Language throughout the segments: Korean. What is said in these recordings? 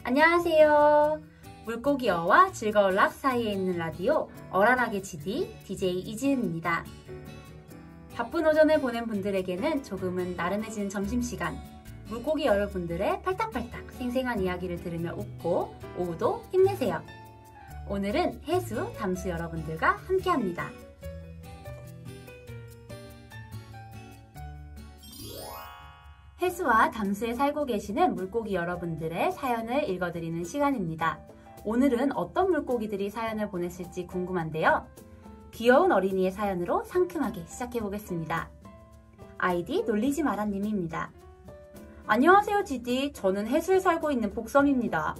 안녕하세요. 물고기어와 즐거운 락 사이에 있는 라디오 어란하게 GD DJ 이지은입니다. 바쁜 오전을 보낸 분들에게는 조금은 나른해지는 점심시간, 물고기 여러분들의 팔딱팔딱 생생한 이야기를 들으며 웃고 오후도 힘내세요. 오늘은 해수, 담수 여러분들과 함께합니다. 해수와 담수에 살고 계시는 물고기 여러분들의 사연을 읽어드리는 시간입니다. 오늘은 어떤 물고기들이 사연을 보냈을지 궁금한데요. 귀여운 어린이의 사연으로 상큼하게 시작해보겠습니다. 아이디 놀리지 마라 님입니다. 안녕하세요 지디, 저는 해수에 살고 있는 복섬입니다.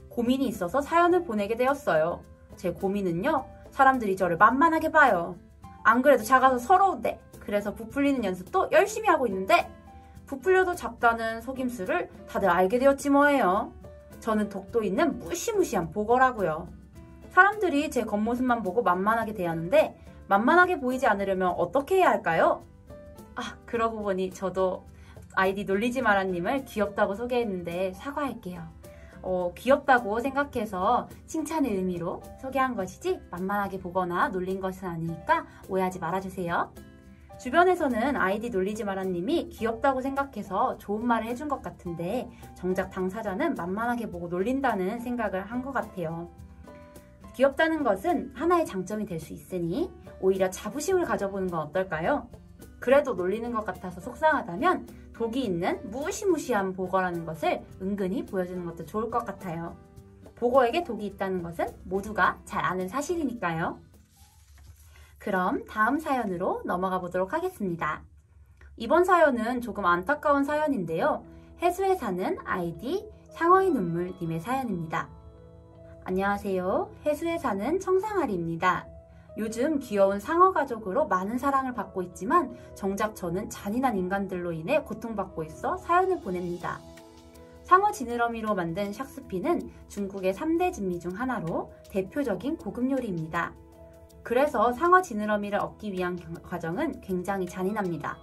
고민이 있어서 사연을 보내게 되었어요. 제 고민은요, 사람들이 저를 만만하게 봐요. 안 그래도 작아서 서러운데, 그래서 부풀리는 연습도 열심히 하고 있는데 부풀려도 작다는 속임수를 다들 알게 되었지 뭐예요. 저는 독도 있는 무시무시한 보거라고요. 사람들이 제 겉모습만 보고 만만하게 대하는데 만만하게 보이지 않으려면 어떻게 해야 할까요? 그러고 보니 저도 아이디 놀리지 마라님을 귀엽다고 소개했는데 사과할게요. 귀엽다고 생각해서 칭찬의 의미로 소개한 것이지 만만하게 보거나 놀린 것은 아니니까 오해하지 말아주세요. 주변에서는 아이디 놀리지 마라님이 귀엽다고 생각해서 좋은 말을 해준 것 같은데 정작 당사자는 만만하게 보고 놀린다는 생각을 한 것 같아요. 귀엽다는 것은 하나의 장점이 될 수 있으니 오히려 자부심을 가져보는 건 어떨까요? 그래도 놀리는 것 같아서 속상하다면 독이 있는 무시무시한 보거라는 것을 은근히 보여주는 것도 좋을 것 같아요. 보거에게 독이 있다는 것은 모두가 잘 아는 사실이니까요. 그럼 다음 사연으로 넘어가 보도록 하겠습니다. 이번 사연은 조금 안타까운 사연인데요. 해수에 사는 아이디 상어의 눈물님의 사연입니다. 안녕하세요. 해수에 사는 청상아리입니다. 요즘 귀여운 상어 가족으로 많은 사랑을 받고 있지만 정작 저는 잔인한 인간들로 인해 고통받고 있어 사연을 보냅니다. 상어 지느러미로 만든 샥스피는 중국의 3대 진미 중 하나로 대표적인 고급 요리입니다. 그래서 상어 지느러미를 얻기 위한 과정은 굉장히 잔인합니다.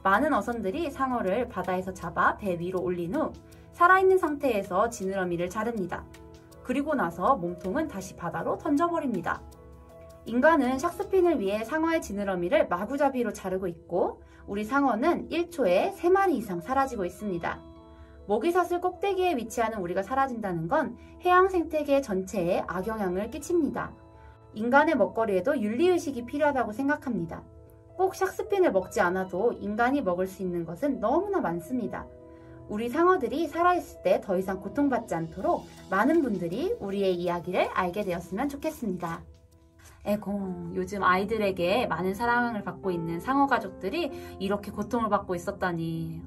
많은 어선들이 상어를 바다에서 잡아 배 위로 올린 후 살아있는 상태에서 지느러미를 자릅니다. 그리고 나서 몸통은 다시 바다로 던져버립니다. 인간은 샥스핀을 위해 상어의 지느러미를 마구잡이로 자르고 있고 우리 상어는 1초에 3마리 이상 사라지고 있습니다. 먹이사슬 꼭대기에 위치하는 우리가 사라진다는 건 해양 생태계 전체에 악영향을 끼칩니다. 인간의 먹거리에도 윤리의식이 필요하다고 생각합니다. 꼭 샥스핀을 먹지 않아도 인간이 먹을 수 있는 것은 너무나 많습니다. 우리 상어들이 살아있을 때 더 이상 고통받지 않도록 많은 분들이 우리의 이야기를 알게 되었으면 좋겠습니다. 에고, 요즘 아이들에게 많은 사랑을 받고 있는 상어 가족들이 이렇게 고통을 받고 있었다니.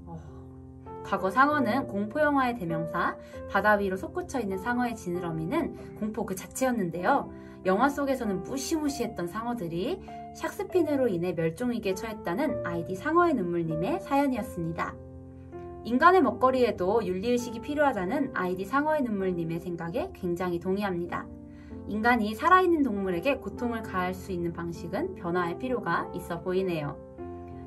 과거 상어는 공포영화의 대명사, 바다 위로 솟구쳐 있는 상어의 지느러미는 공포 그 자체였는데요. 영화 속에서는 무시무시했던 상어들이 샥스핀으로 인해 멸종위기에 처했다는 아이디 상어의 눈물님의 사연이었습니다. 인간의 먹거리에도 윤리의식이 필요하다는 아이디 상어의 눈물님의 생각에 굉장히 동의합니다. 인간이 살아있는 동물에게 고통을 가할 수 있는 방식은 변화할 필요가 있어 보이네요.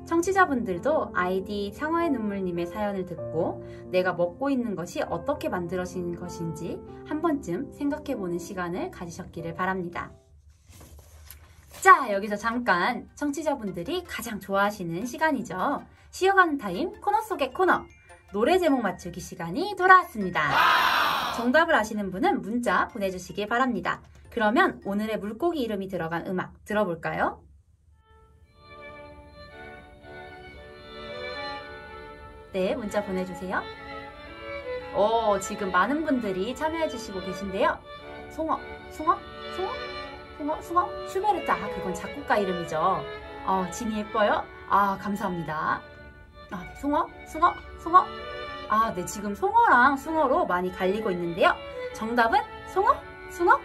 청취자분들도 아이디 상어의 눈물님의 사연을 듣고 내가 먹고 있는 것이 어떻게 만들어진 것인지 한 번쯤 생각해보는 시간을 가지셨기를 바랍니다. 자, 여기서 잠깐 청취자분들이 가장 좋아하시는 시간이죠. 쉬어가는 타임 코너 속의 코너, 노래 제목 맞추기 시간이 돌아왔습니다. 정답을 아시는 분은 문자 보내주시기 바랍니다. 그러면 오늘의 물고기 이름이 들어간 음악 들어볼까요? 네, 문자 보내주세요. 지금 많은 분들이 참여해주시고 계신데요. 숭어, 슈베르트, 그건 작곡가 이름이죠. 진이 예뻐요? 감사합니다. 네, 숭어. 네, 지금 송어랑 숭어로 많이 갈리고 있는데요. 정답은 숭어?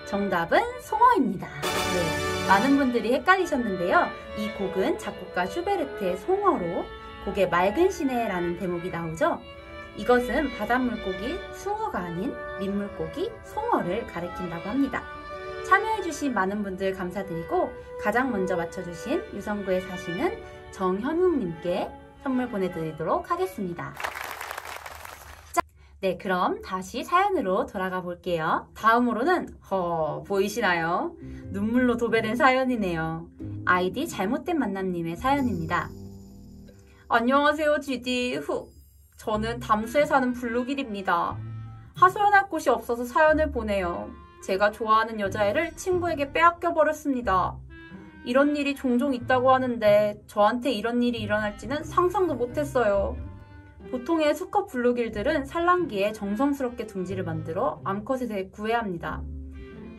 정답은 송어입니다. 네, 많은 분들이 헷갈리셨는데요. 이 곡은 작곡가 슈베르트의 송어로 곡에 맑은 시내라는 대목이 나오죠. 이것은 바닷물고기 숭어가 아닌 민물고기 송어를 가리킨다고 합니다. 참여해주신 많은 분들 감사드리고 가장 먼저 맞춰주신 유성구에 사시는 정현웅님께 선물 보내드리도록 하겠습니다. 네, 그럼 다시 사연으로 돌아가 볼게요. 다음으로는 보이시나요? 눈물로 도배된 사연이네요. 아이디 잘못된 만남님의 사연입니다. 안녕하세요, GD. 저는 담수에 사는 블루길입니다. 하소연할 곳이 없어서 사연을 보내요. 제가 좋아하는 여자애를 친구에게 빼앗겨 버렸습니다. 이런 일이 종종 있다고 하는데 저한테 이런 일이 일어날지는 상상도 못했어요. 보통의 수컷 블루길들은 산란기에 정성스럽게 둥지를 만들어 암컷에 구애합니다.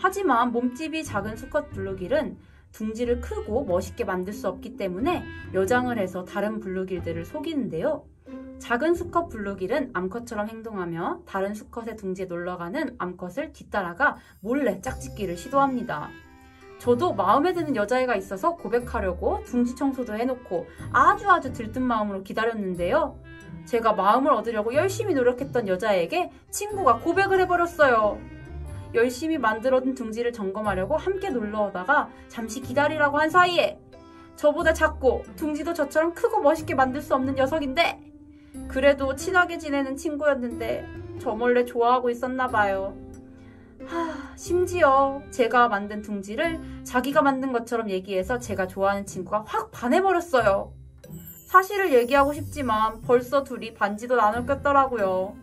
하지만 몸집이 작은 수컷 블루길은 둥지를 크고 멋있게 만들 수 없기 때문에 여장을 해서 다른 블루길들을 속이는데요. 작은 수컷 블루길은 암컷처럼 행동하며 다른 수컷의 둥지에 놀러가는 암컷을 뒤따라가 몰래 짝짓기를 시도합니다. 저도 마음에 드는 여자애가 있어서 고백하려고 둥지 청소도 해놓고 아주 들뜬 마음으로 기다렸는데요. 제가 마음을 얻으려고 열심히 노력했던 여자애에게 친구가 고백을 해버렸어요. 열심히 만들어둔 둥지를 점검하려고 함께 놀러오다가 잠시 기다리라고 한 사이에 저보다 작고 둥지도 저처럼 크고 멋있게 만들 수 없는 녀석인데 그래도 친하게 지내는 친구였는데 저 몰래 좋아하고 있었나 봐요. 심지어 제가 만든 둥지를 자기가 만든 것처럼 얘기해서 제가 좋아하는 친구가 확 반해버렸어요. 사실을 얘기하고 싶지만 벌써 둘이 반지도 나눠 꼈더라고요.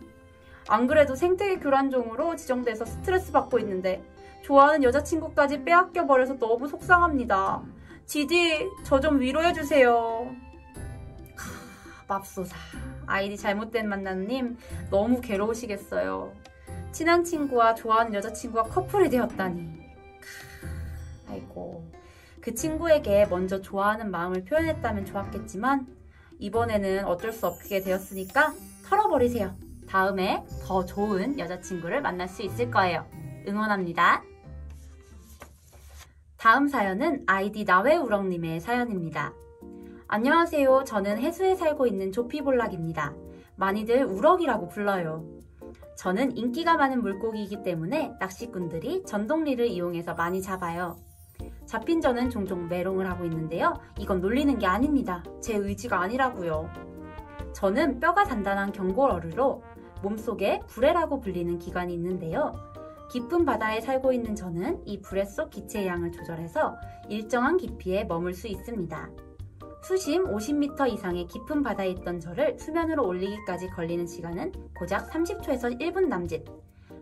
안 그래도 생태계 교란종으로 지정돼서 스트레스 받고 있는데 좋아하는 여자친구까지 빼앗겨버려서 너무 속상합니다. 지디, 저 좀 위로해주세요. 맙소사. 아이디 잘못된 만남님 너무 괴로우시겠어요. 친한 친구와 좋아하는 여자친구가 커플이 되었다니. 아이고. 그 친구에게 먼저 좋아하는 마음을 표현했다면 좋았겠지만 이번에는 어쩔 수 없게 되었으니까 털어버리세요. 다음에 더 좋은 여자친구를 만날 수 있을 거예요. 응원합니다. 다음 사연은 아이디 나외우렁님의 사연입니다. 안녕하세요. 저는 해수에 살고 있는 조피볼락입니다. 많이들 우럭이라고 불러요. 저는 인기가 많은 물고기이기 때문에 낚시꾼들이 전동리를 이용해서 많이 잡아요. 잡힌 저는 종종 메롱을 하고 있는데요. 이건 놀리는 게 아닙니다. 제 의지가 아니라고요. 저는 뼈가 단단한 경골어류로 몸속에 불에라고 불리는 기관이 있는데요. 깊은 바다에 살고 있는 저는 이 불에 속 기체의 양을 조절해서 일정한 깊이에 머물 수 있습니다. 수심 50m 이상의 깊은 바다에 있던 저를 수면으로 올리기까지 걸리는 시간은 고작 30초에서 1분 남짓.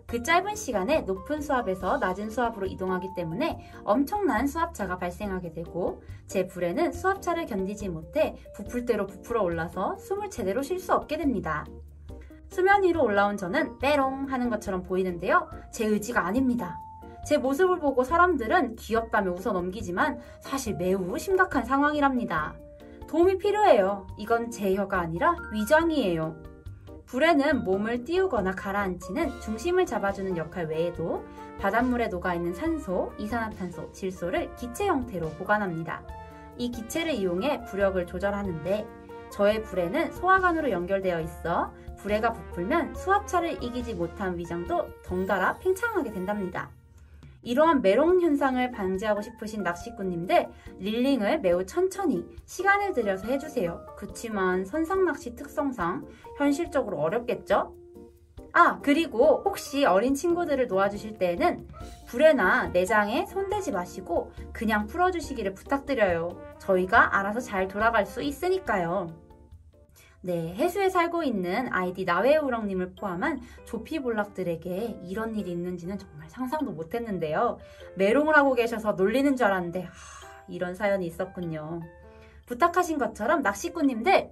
그 짧은 시간에 높은 수압에서 낮은 수압으로 이동하기 때문에 엄청난 수압차가 발생하게 되고 제 불에는 수압차를 견디지 못해 부풀 대로 부풀어 올라서 숨을 제대로 쉴 수 없게 됩니다. 수면 위로 올라온 저는 빼롱 하는 것처럼 보이는데요. 제 의지가 아닙니다. 제 모습을 보고 사람들은 귀엽다며 웃어 넘기지만 사실 매우 심각한 상황이랍니다. 도움이 필요해요. 이건 제 혀가 아니라 위장이에요. 불에는 몸을 띄우거나 가라앉히는 중심을 잡아주는 역할 외에도 바닷물에 녹아있는 산소, 이산화탄소, 질소를 기체 형태로 보관합니다. 이 기체를 이용해 부력을 조절하는데 저의 불에는 소화관으로 연결되어 있어 불에가 부풀면 수압차를 이기지 못한 위장도 덩달아 팽창하게 된답니다. 이러한 메롱 현상을 방지하고 싶으신 낚시꾼님들 릴링을 매우 천천히 시간을 들여서 해주세요. 그치만 선상낚시 특성상 현실적으로 어렵겠죠? 그리고 혹시 어린 친구들을 놓아주실 때에는 불에나 내장에 손대지 마시고 그냥 풀어주시기를 부탁드려요. 저희가 알아서 잘 돌아갈 수 있으니까요. 네, 해수에 살고 있는 아이디 나외우렁님을 포함한 조피볼락들에게 이런 일이 있는지는 정말 상상도 못했는데요. 메롱을 하고 계셔서 놀리는 줄 알았는데 이런 사연이 있었군요. 부탁하신 것처럼 낚시꾼님들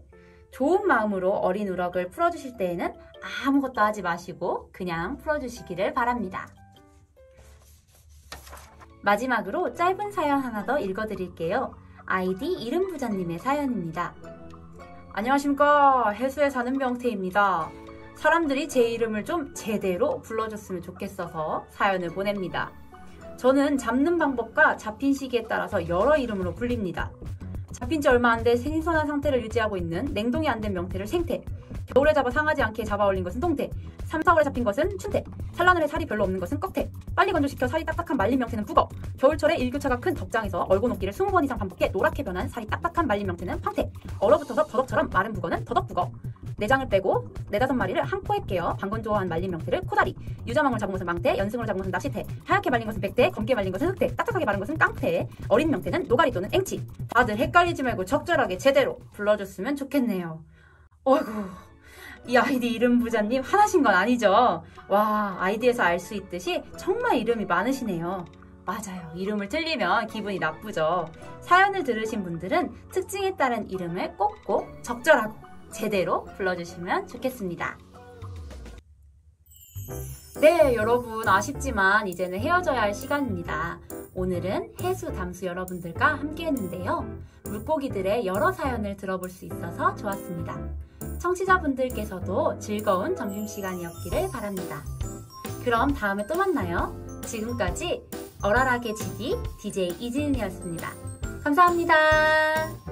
좋은 마음으로 어린 우럭을 풀어주실 때에는 아무것도 하지 마시고 그냥 풀어주시기를 바랍니다. 마지막으로 짧은 사연 하나 더 읽어드릴게요. 아이디 이름부자님의 사연입니다. 안녕하십니까. 해수에 사는 명태입니다. 사람들이 제 이름을 좀 제대로 불러줬으면 좋겠어서 사연을 보냅니다. 저는 잡는 방법과 잡힌 시기에 따라서 여러 이름으로 불립니다. 잡힌 지 얼마 안 돼 신선한 상태를 유지하고 있는 냉동이 안 된 명태를 생태, 겨울에 잡아 상하지 않게 잡아 올린 것은 동태, 3, 4월에 잡힌 것은 춘태, 산란을 해 살이 별로 없는 것은 꺽태, 빨리 건조시켜 살이 딱딱한 말린 명태는 북어, 겨울철에 일교차가 큰 덕장에서 얼고 녹기를 20번 이상 반복해 노랗게 변한 살이 딱딱한 말린 명태는 황태, 얼어붙어서 더덕처럼 마른 북어는 더덕북어, 내장을 빼고 4~5마리를 한 포에 깨어 방건조한 말린 명태를 코다리, 유자망을 잡은 것은 망태, 연승으로 잡은 것은 납시태, 하얗게 말린 것은 백태, 검게 말린 것은 흑태, 딱딱하게 마른 것은 깡태, 어린 명태는 노가리 또는 앵치. 다들 헷갈리지 말고 적절하게 제대로 불러줬으면 좋겠네요. 어이구, 이 아이디 이름 부자님 하나신 건 아니죠? 와, 아이디에서 알 수 있듯이 정말 이름이 많으시네요. 맞아요. 이름을 틀리면 기분이 나쁘죠. 사연을 들으신 분들은 특징에 따른 이름을 꼭꼭 적절하고 제대로 불러주시면 좋겠습니다. 네, 여러분 아쉽지만 이제는 헤어져야 할 시간입니다. 오늘은 해수 담수 여러분들과 함께 했는데요. 물고기들의 여러 사연을 들어볼 수 있어서 좋았습니다. 청취자분들께서도 즐거운 점심시간이었기를 바랍니다. 그럼 다음에 또 만나요. 지금까지 얼얼하게 지기 DJ 이지은이었습니다. 감사합니다.